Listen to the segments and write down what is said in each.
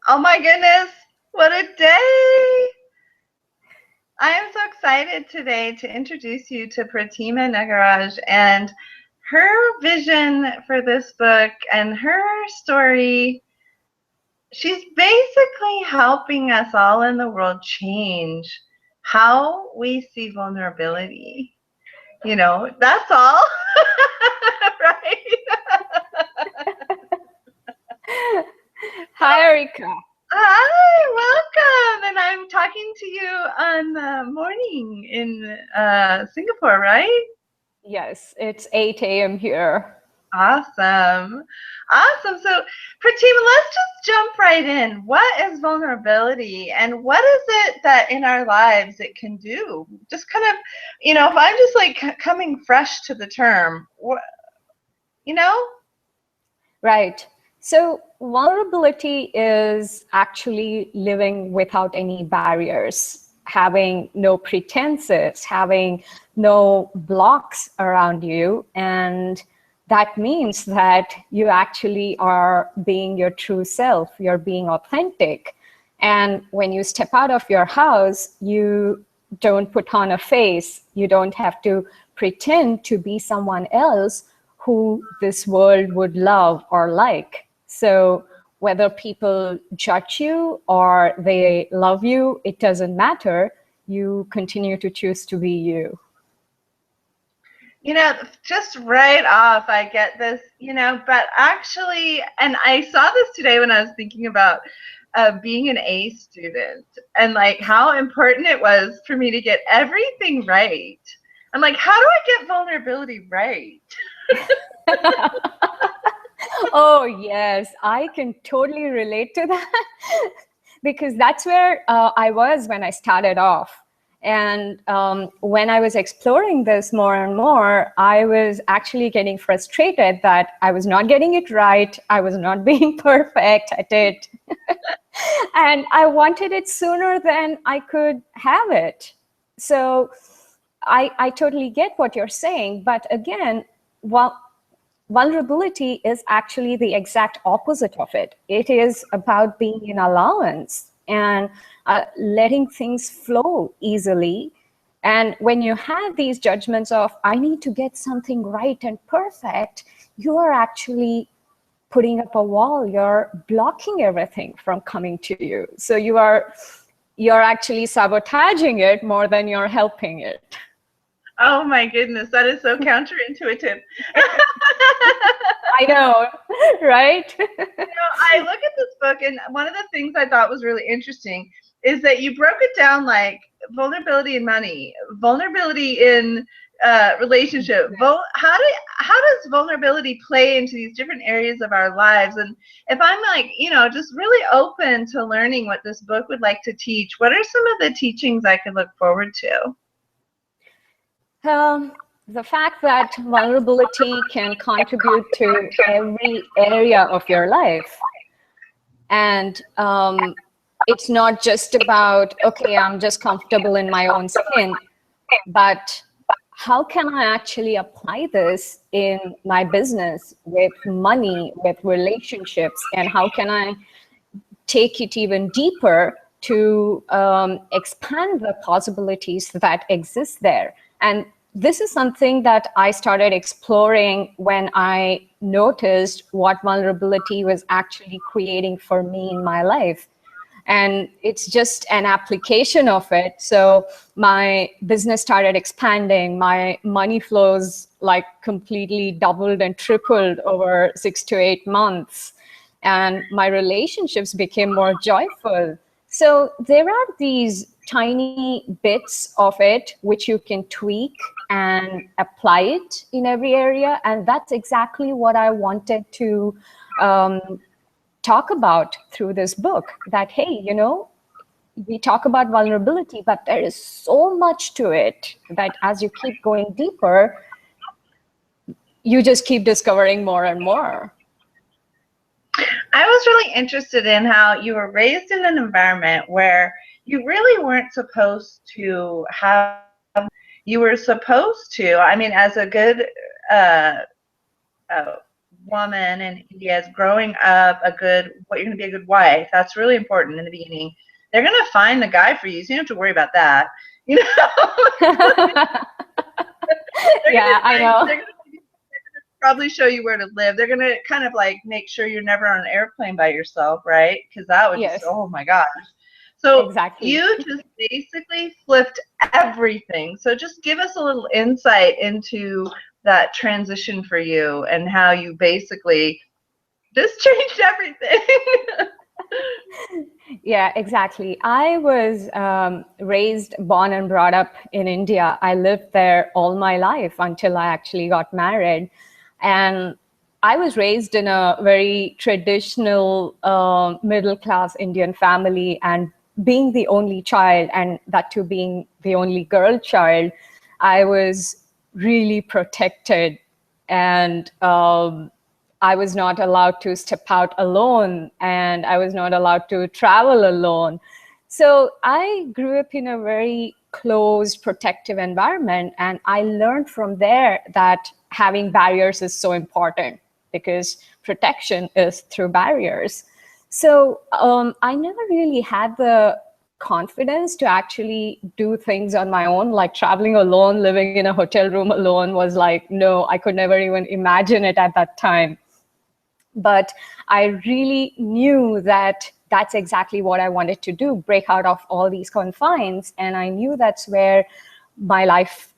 Oh my goodness, what a day! I am so excited today to introduce you to Pratima Nagaraj and her vision for this book and her story. She's basically helping us all in the world change how we see vulnerability. That's all, right? Hi, Erica. Hi, welcome. And I'm talking to you on the morning in Singapore, right? Yes, it's 8 a.m. here. Awesome. Awesome. So, Pratima, let's just jump right in. What is vulnerability and what is it that in our lives it can do? Just kind of, if I'm just like coming fresh to the term, you know? Right. So, vulnerability is actually living without any barriers, having no pretenses, having no blocks around you. And that means that you actually are being your true self, you're being authentic. And when you step out of your house, you don't put on a face, you don't have to pretend to be someone else who this world would love or like. So whether people judge you or they love you, it doesn't matter. You continue to choose to be you. Just right off, I get this, but actually, and I saw this today when I was thinking about being an A student and like how important it was for me to get everything right. I'm like, how do I get vulnerability right? Oh, yes, I can totally relate to that because that's where I was when I started off. And when I was exploring this more and more, I was actually getting frustrated that I was not getting it right. I was not being perfect at it. And I wanted it sooner than I could have it. So I totally get what you're saying. But again, vulnerability is actually the exact opposite of it. It is about being in allowance and letting things flow easily. And when you have these judgments of, I need to get something right and perfect, you are actually putting up a wall. You're blocking everything from coming to you. So you're actually sabotaging it more than you're helping it. Oh my goodness, that is so counterintuitive. I know, right? I look at this book, and one of the things I thought was really interesting is that you broke it down like vulnerability in money, vulnerability in relationship. How does vulnerability play into these different areas of our lives? And if I'm like, just really open to learning what this book would like to teach, what are some of the teachings I could look forward to? The fact that vulnerability can contribute to every area of your life. And it's not just about, okay, I'm just comfortable in my own skin, but how can I actually apply this in my business, with money, with relationships, and how can I take it even deeper to expand the possibilities that exist there? And this is something that I started exploring when I noticed what vulnerability was actually creating for me in my life. And it's just an application of it. So my business started expanding. My money flows like completely doubled and tripled over 6 to 8 months. And my relationships became more joyful. So there are these tiny bits of it which you can tweak and apply it in every area. And that's exactly what I wanted to talk about through this book, that, hey, we talk about vulnerability, but there is so much to it that as you keep going deeper, you just keep discovering more and more. I was really interested in how you were raised in an environment where you really weren't supposed to have, you were supposed to, I mean, as a good woman in India is growing up what you're going to be a good wife. That's really important in the beginning. They're going to find the guy for you, so you don't have to worry about that. You know? Yeah, I know. They're going to probably show you where to live. They're going to kind of like make sure you're never on an airplane by yourself, right? Because that would just, Yes, oh my gosh. So exactly. you just basically flipped everything. So just give us a little insight into that transition for you and how you basically just changed everything. Yeah, exactly. I was raised, born, and brought up in India. I lived there all my life until I actually got married. And I was raised in a very traditional middle class Indian family. And being the only child, and that too being the only girl child, I was really protected. And I was not allowed to step out alone, and I was not allowed to travel alone. So I grew up in a very closed, protective environment. And I learned from there that having barriers is so important, because protection is through barriers. So I never really had the confidence to actually do things on my own, like traveling alone, living in a hotel room alone was like, no, I could never even imagine it at that time. But I really knew that that's exactly what I wanted to do, break out of all these confines. And I knew that's where my life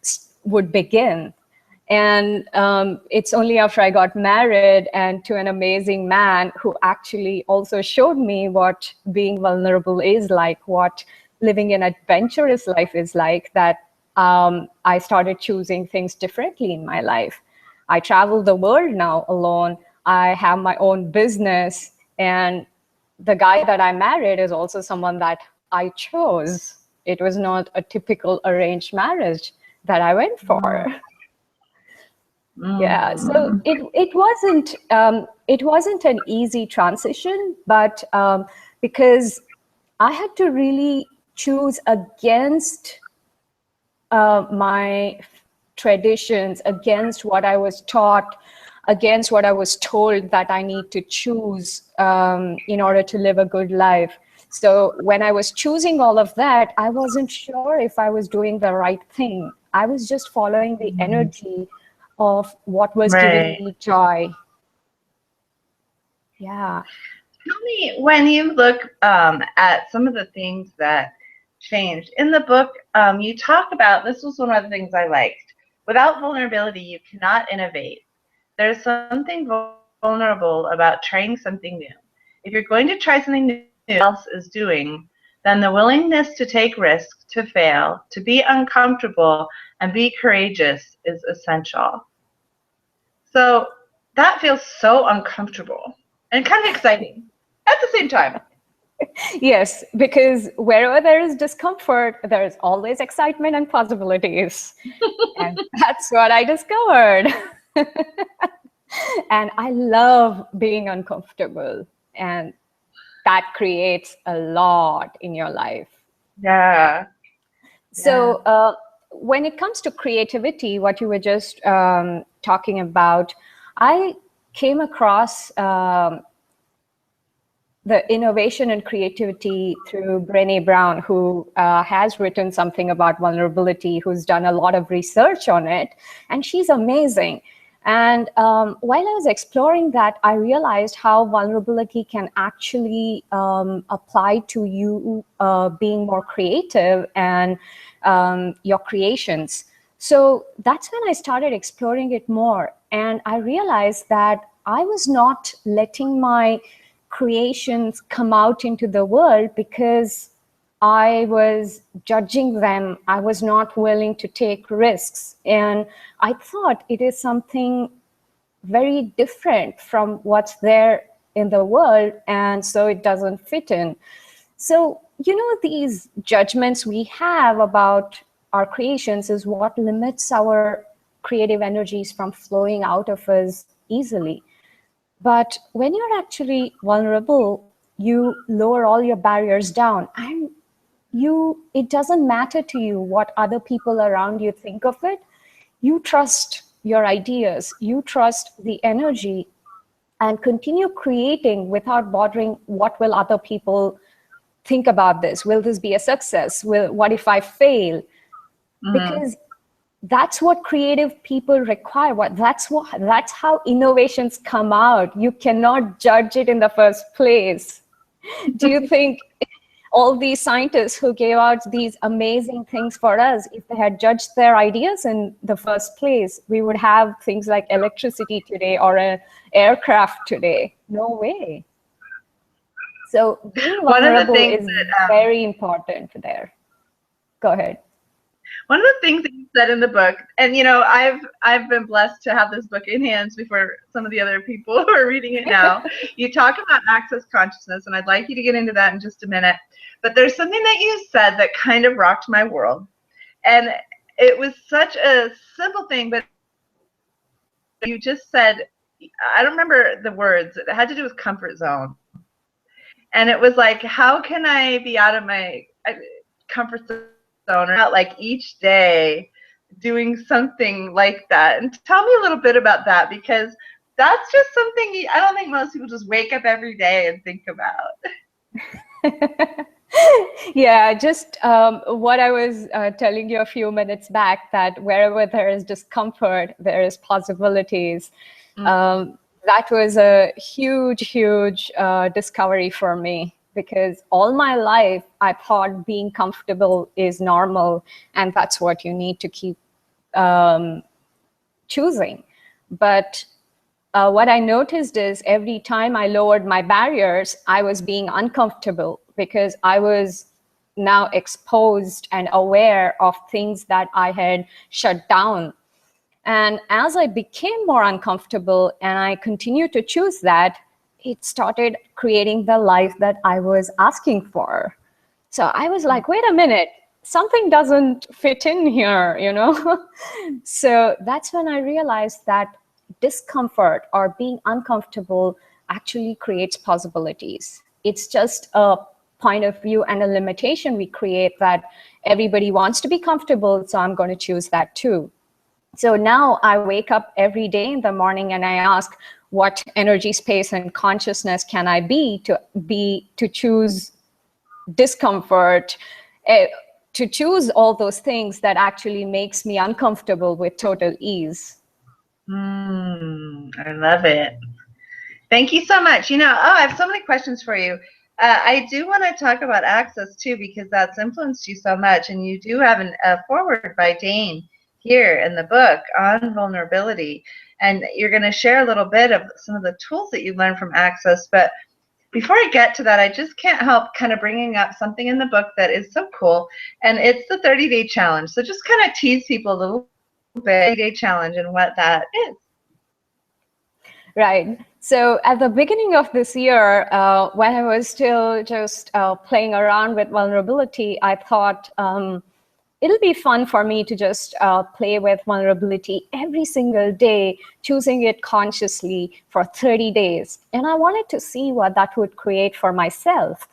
would begin. And it's only after I got married and to an amazing man who actually also showed me what being vulnerable is like, what living an adventurous life is like, that I started choosing things differently in my life. I travel the world now alone. I have my own business. And the guy that I married is also someone that I chose. It was not a typical arranged marriage that I went for. Yeah, so it wasn't an easy transition, but because I had to really choose against my traditions, against what I was taught, against what I was told that I need to choose in order to live a good life. So when I was choosing all of that, I wasn't sure if I was doing the right thing. I was just following the energy of what was giving Right. me joy. Yeah. Tell me, when you look at some of the things that changed in the book, you talk about, this was one of the things I liked. Without vulnerability, you cannot innovate. There's something vulnerable about trying something new. If you're going to try something new else is doing, then the willingness to take risks, to fail, to be uncomfortable, and be courageous is essential. So that feels so uncomfortable and kind of exciting at the same time. Yes, because wherever there is discomfort, there is always excitement and possibilities. And that's what I discovered. And I love being uncomfortable. And that creates a lot in your life. Yeah. So when it comes to creativity, what you were just talking about, I came across the innovation and creativity through Brené Brown, who has written something about vulnerability, who's done a lot of research on it, and she's amazing. And while I was exploring that, I realized how vulnerability can actually apply to you being more creative and your creations. So that's when I started exploring it more. And I realized that I was not letting my creations come out into the world because I was judging them. I was not willing to take risks. And I thought it is something very different from what's there in the world. And so it doesn't fit in. So, these judgments we have about our creations is what limits our creative energies from flowing out of us easily. But when you're actually vulnerable, you lower all your barriers down, and it doesn't matter to you what other people around you think of it. You trust your ideas, you trust the energy, and continue creating without bothering what will other people think about this. Will this be a success? What if I fail? Because that's what creative people require. That's how innovations come out. You cannot judge it in the first place. Do you think all these scientists who gave out these amazing things for us, if they had judged their ideas in the first place, we would have things like electricity today or an aircraft today? No way. So being vulnerable is very important there. Go ahead. One of the things that you said in the book, and I've been blessed to have this book in hands before some of the other people who are reading it now. You talk about access consciousness, and I'd like you to get into that in just a minute. But there's something that you said that kind of rocked my world. And it was such a simple thing, but you just said, I don't remember the words, it had to do with comfort zone. And it was like, how can I be out of my comfort zone, or not like each day doing something like that? And tell me a little bit about that, because that's just something I don't think most people just wake up every day and think about. Yeah, just what I was telling you a few minutes back, that wherever there is discomfort, there is possibilities. That was a huge discovery for me, because all my life I thought being comfortable is normal, and that's what you need to keep choosing. But what I noticed is every time I lowered my barriers, I was being uncomfortable, because I was now exposed and aware of things that I had shut down. And as I became more uncomfortable and I continued to choose that, it started creating the life that I was asking for. So I was like, wait a minute, something doesn't fit in here, So that's when I realized that discomfort or being uncomfortable actually creates possibilities. It's just a point of view and a limitation we create, that everybody wants to be comfortable, so I'm going to choose that too. So now I wake up every day in the morning and I ask, what energy, space, and consciousness can I be to choose discomfort, to choose all those things that actually makes me uncomfortable with total ease. I love it. Thank you so much. I have so many questions for you. I do want to talk about access too, because that's influenced you so much, and you do have a foreword by Dane here in the book on vulnerability, and you're going to share a little bit of some of the tools that you learned from access. But before I get to that, I just can't help kind of bringing up something in the book that is so cool, and it's the 30-day challenge. So just kind of tease people a little bit, 30-day challenge, and what that is. Right. So at the beginning of this year, when I was still just playing around with vulnerability, I thought it'll be fun for me to just play with vulnerability every single day, choosing it consciously for 30 days. And I wanted to see what that would create for myself.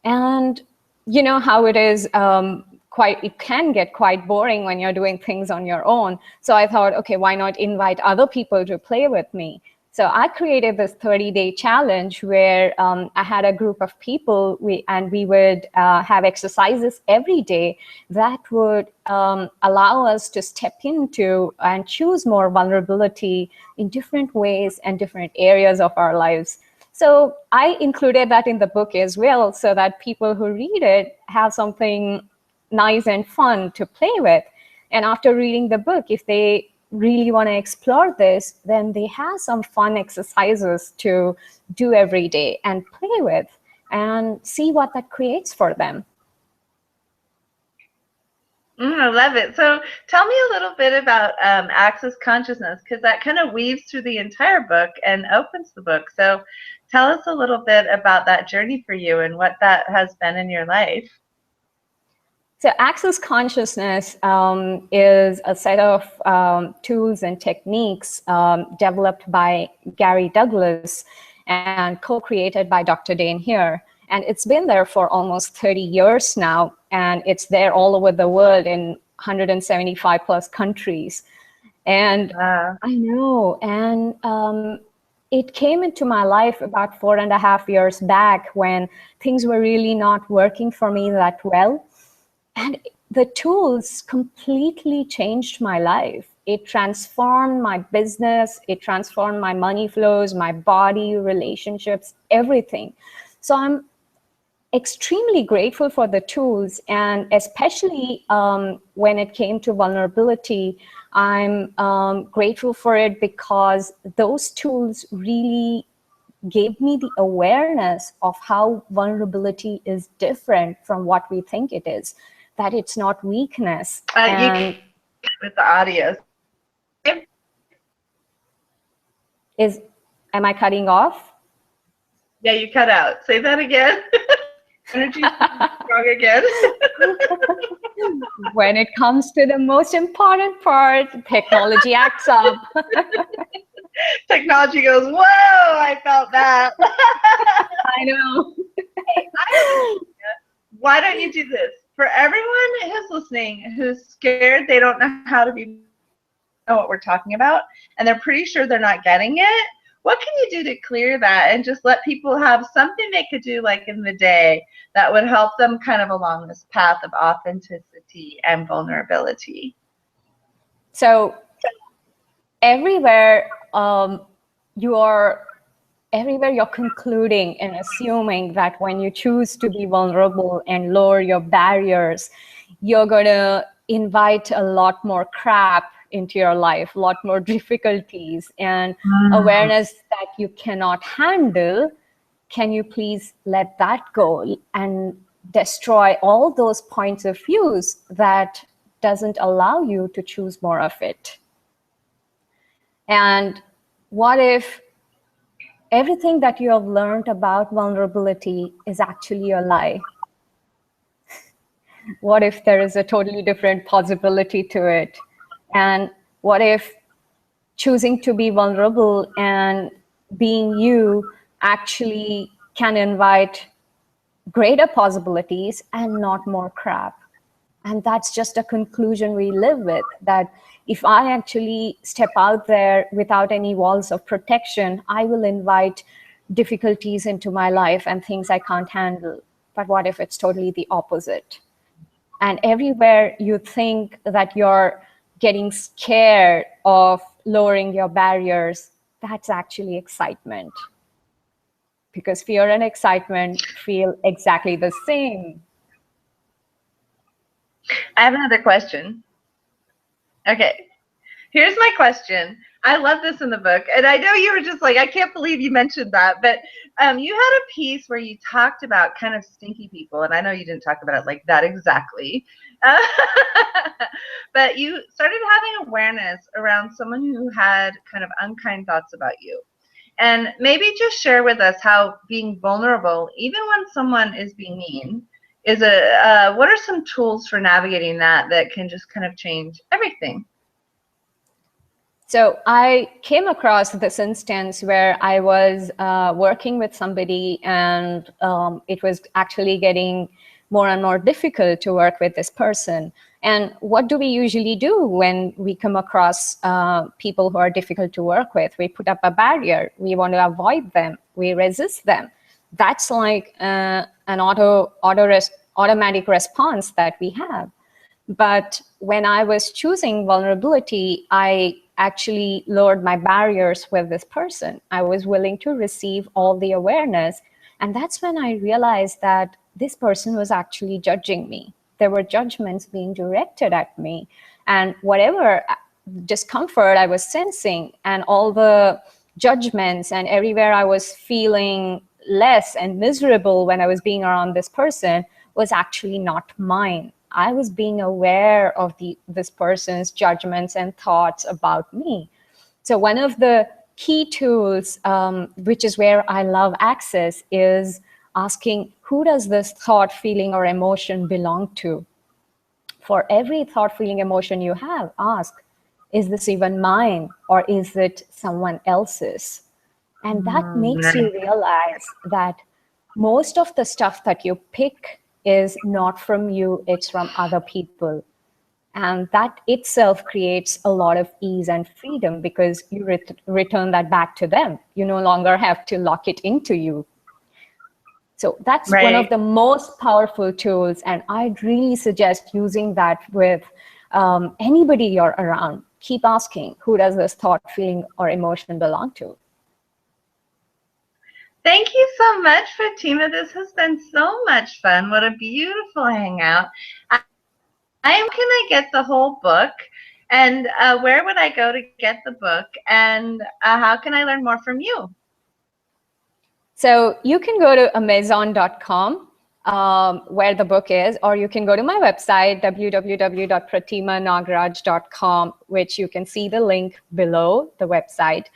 And you know how it is, it can get quite boring when you're doing things on your own. So I thought, okay, why not invite other people to play with me? So I created this 30-day challenge where I had a group of people, we would have exercises every day that would allow us to step into and choose more vulnerability in different ways and different areas of our lives. So I included that in the book as well, so that people who read it have something nice and fun to play with. And after reading the book, if they really want to explore this, then they have some fun exercises to do every day and play with and see what that creates for them. I love it. So tell me a little bit about access consciousness, because that kind of weaves through the entire book and opens the book. So tell us a little bit about that journey for you and what that has been in your life. So access consciousness is a set of tools and techniques developed by Gary Douglas and co-created by Dr. Dane here. And it's been there for almost 30 years now, and it's there all over the world in 175 plus countries. And I know, and it came into my life about 4.5 years back when things were really not working for me that well. And the tools completely changed my life. It transformed my business, it transformed my money flows, my body, relationships, everything. So I'm extremely grateful for the tools, and especially when it came to vulnerability, I'm grateful for it because those tools really gave me the awareness of how vulnerability is different from what we think it is, that it's not weakness. And with the audio. Am I cutting off? Yeah, you cut out. Say that again. Energy strong again. When it comes to the most important part, technology acts up. Technology goes, whoa, I felt that. I know. Why don't you do this? For everyone who's listening, who's scared they don't know how to know what we're talking about, and they're pretty sure they're not getting it, what can you do to clear that and just let people have something they could do like in the day that would help them kind of along this path of authenticity and vulnerability? So everywhere you're concluding and assuming that when you choose to be vulnerable and lower your barriers, you're going to invite a lot more crap into your life, a lot more difficulties and awareness that you cannot handle. Can you please let that go and destroy all those points of views that doesn't allow you to choose more of it? And what if everything that you have learned about vulnerability is actually a lie? What if there is a totally different possibility to it? And what if choosing to be vulnerable and being you actually can invite greater possibilities and not more crap? And that's just a conclusion we live with, that if I actually step out there without any walls of protection, I will invite difficulties into my life and things I can't handle. But what if it's totally the opposite? And everywhere you think that you're getting scared of lowering your barriers, that's actually excitement. Because fear and excitement feel exactly the same. I have another question. Okay, here's my question. I love this in the book, and I know you were just like, I can't believe you mentioned that, but you had a piece where you talked about kind of stinky people, and I know you didn't talk about it like that exactly, but you started having awareness around someone who had kind of unkind thoughts about you. And maybe just share with us how being vulnerable, even when someone is being mean, is what are some tools for navigating that can just kind of change everything? So I came across this instance where I was working with somebody, and it was actually getting more and more difficult to work with this person. And what do we usually do when we come across people who are difficult to work with? We put up a barrier. We want to avoid them. We resist them. That's like an automatic response that we have. But when I was choosing vulnerability, I actually lowered my barriers with this person. I was willing to receive all the awareness. And that's when I realized that this person was actually judging me. There were judgments being directed at me. And whatever discomfort I was sensing and all the judgments and everywhere I was feeling less and miserable when I was being around this person was actually not mine. I was being aware of this person's judgments and thoughts about me. So one of the key tools, which is where I love access, is asking, who does this thought, feeling, or emotion belong to? For every thought, feeling, emotion you have, ask, is this even mine, or is it someone else's? And that makes you realize that most of the stuff that you pick is not from you, it's from other people. And that itself creates a lot of ease and freedom because you return that back to them. You no longer have to lock it into you. So that's one of Right. the most powerful tools. And I'd really suggest using that with anybody you're around. Keep asking, who does this thought, feeling, or emotion belong to? Thank you so much, Pratima. This has been so much fun. What a beautiful hangout. Can I get the whole book? And where would I go to get the book? And how can I learn more from you? So you can go to Amazon.com, where the book is, or you can go to my website, www.pratimanagaraj.com, which you can see the link below the website.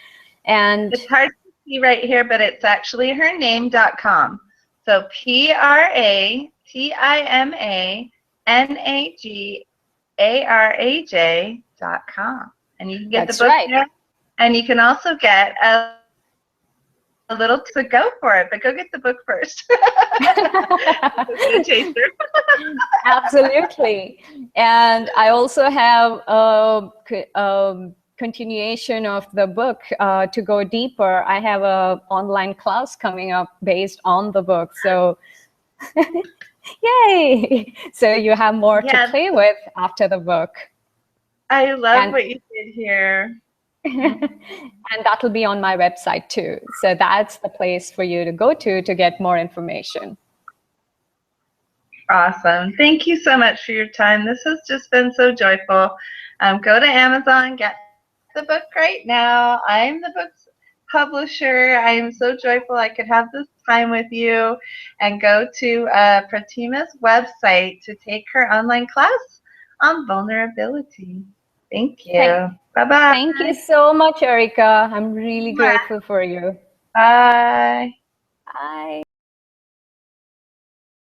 And it's hard to see right here, but it's actually her name.com. So PRATIMANAGARAJ.com. And you can get that's the book right. there. And you can also get a little, so go for it, but go get the book first. Absolutely. And I also have a continuation of the book to go deeper. I have an online class coming up based on the book. So yay! So you have more to play with after the book. I love what you did here. And that'll be on my website too. So that's the place for you to go to get more information. Awesome. Thank you so much for your time. This has just been so joyful. Go to Amazon, get the book right now. I'm the book's publisher. I am so joyful I could have this time with you. And go to Pratima's website to take her online class on vulnerability. Thank you. Bye-bye. Thank you so much, Erica. I'm really grateful for you. Bye. Bye.